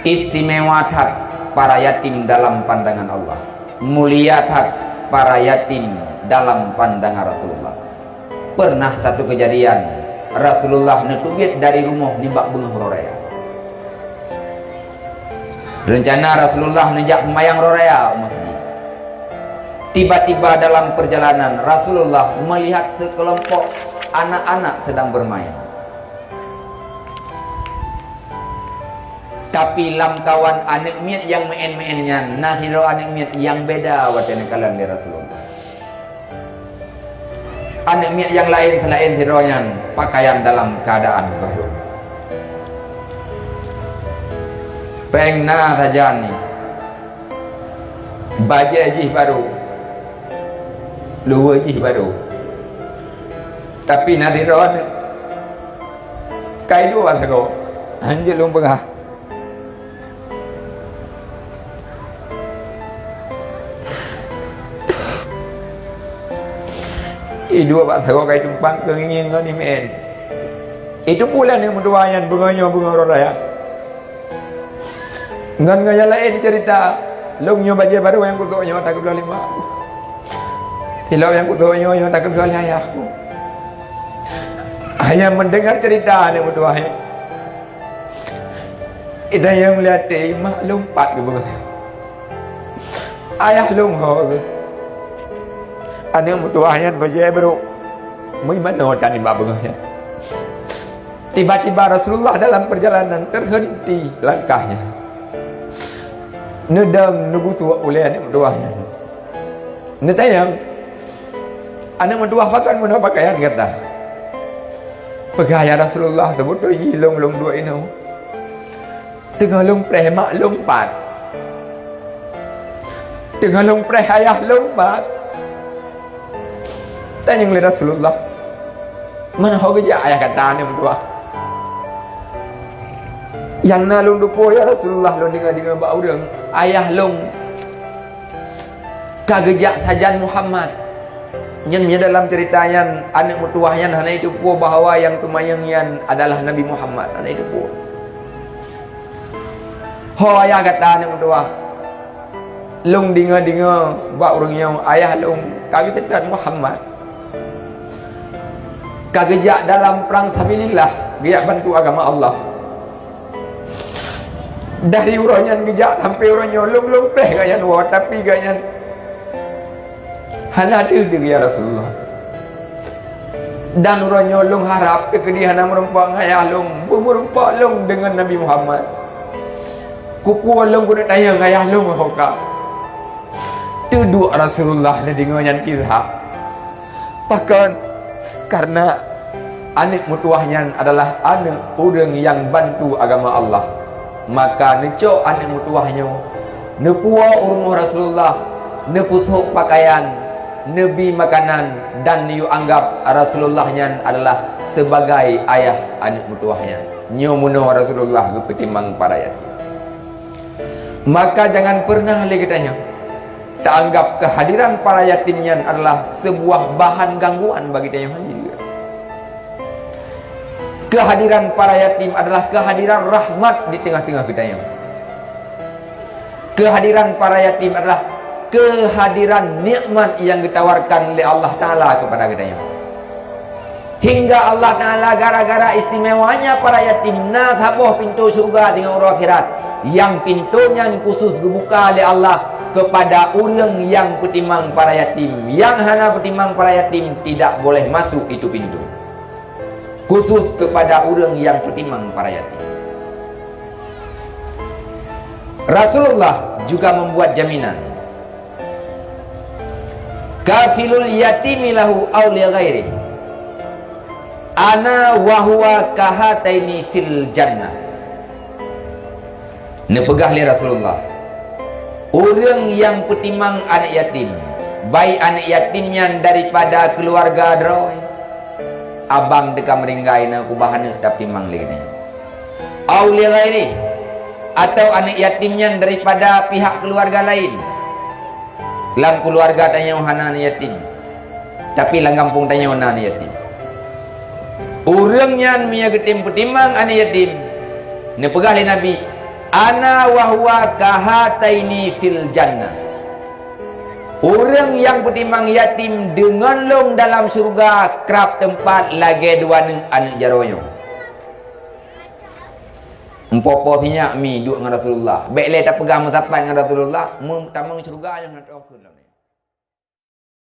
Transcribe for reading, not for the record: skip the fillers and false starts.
Istimewa tat para yatim dalam pandangan Allah, mulia tat para yatim dalam pandangan Rasulullah. Pernah satu kejadian, Rasulullah netubit dari rumah nibak bengah rorea. Rencana Rasulullah nejak mayang rorea masjid. Tiba-tiba dalam perjalanan Rasulullah melihat sekelompok anak-anak sedang bermain. Tapi lam kawan anak miat yang main-mainnya, nah hiro anak miat yang beda watena kalan di Rasulullah. Anak miat yang lain selain hiroyan pakaian dalam keadaan baru. Pengna saja ni baju jih baru, luar jih baru. Tapi nanti hiroan kai dua sago, anjir lung pegah. Dua pak sago kai tumpang kengingin kau ni men. Itu pula ni menduayan bunganya bunga raya. Ngan ngaya lain cerita, longnya baca baru yang kutuknya tak kebelah lima. Silau yang kutuknya yang tak kebelah ayahku. Ayah mendengar cerita ni menduayan. Ida yang melihat mak lompat ke bunga. Ayah lomho ke. Ada mutuahan baca baru mana tadi babengnya. Tiba-tiba Rasulullah dalam perjalanan terhenti langkahnya. Nedang nugutu oleh anak mutuahan. Netayang anak mutuah pakai mana pakaian kata. Pegaya Rasulullah sebut doi long dua ini. Tengah long premak lompat. Tengah long prehayah lompat. Tanya oleh Rasulullah, mana hau kerja ayah kata ni berdua. Yang nalung dupo ya Rasulullah long dengan bau deng ayah long kagejak sajan Muhammad. Yang dalam ceritanya anak mutuahnya hana itu po bahawa yang tumayangyan adalah Nabi Muhammad hana itu po. Ho ayah kata ni berdua. Long dinga bau orang yang ayah long kagejak sajan Muhammad. Kagejak dalam perang sabilillah, gejak bantu agama Allah. Dari uronyan gejak sampai uronyan long peh ganyan wa tapi ganyan hana ada ya Rasulullah. Dan uronyan long harap ke dia hana merempak ngaya long, merempak long dengan Nabi Muhammad. Kupu long kuda tayang ngaya long hoka. Tuduk Rasulullah ni dengan kisah. Bahkan karena anak mutuahnya adalah anak orang yang bantu agama Allah, maka necok anak mutuahnya nepua urung Rasulullah, nepusuk pakaian, nebi makanan, dan yu anggap Rasulullahnya adalah sebagai ayah anak mutuahnya. Nyomuno Rasulullah kepetimbang para yatim. Maka jangan pernah lagi tanya tak anggap kehadiran para yatimnya adalah sebuah bahan gangguan bagi dia yang hadir. Kehadiran para yatim adalah kehadiran rahmat di tengah-tengah kita yang. Kehadiran para yatim adalah kehadiran nikmat yang ditawarkan oleh Allah Ta'ala kepada kita yang. Hingga Allah Ta'ala gara-gara istimewanya para yatim nathaboh pintu surga dengan orang akhirat yang pintunya khusus dibuka oleh Allah kepada orang yang petimang para yatim. Yang hana petimang para yatim tidak boleh masuk itu pintu. Khusus kepada orang yang petimang para yatim. Rasulullah juga membuat jaminan. Kafilul yatimi lahu aw li ghairi. Ana wa huwa kahataini fil jannah. Nepegah li Rasulullah. Orang yang petimang anak yatim, baik anak yatimnya daripada keluarga droy, abang deka meringgai na kubahana tapi mang lagi. Au li ghairi, atau anak yatimnya daripada pihak keluarga lain. Lang keluarga tanya hana yatim, tapi lang kampung tanya hana yatim. Urangnya mia getim petimang anak yatim. Ne pegah le Nabi, ana wa huwa kahataini fil jannah. Orang yang bertimbang yatim dengan long dalam surga kerap tempat lagi dua anak jaroyo. Empopo minyak mi duduk dengan Rasulullah. Baik le tak pegang mutapan dengan Rasulullah, tamang surga yang nak tahu.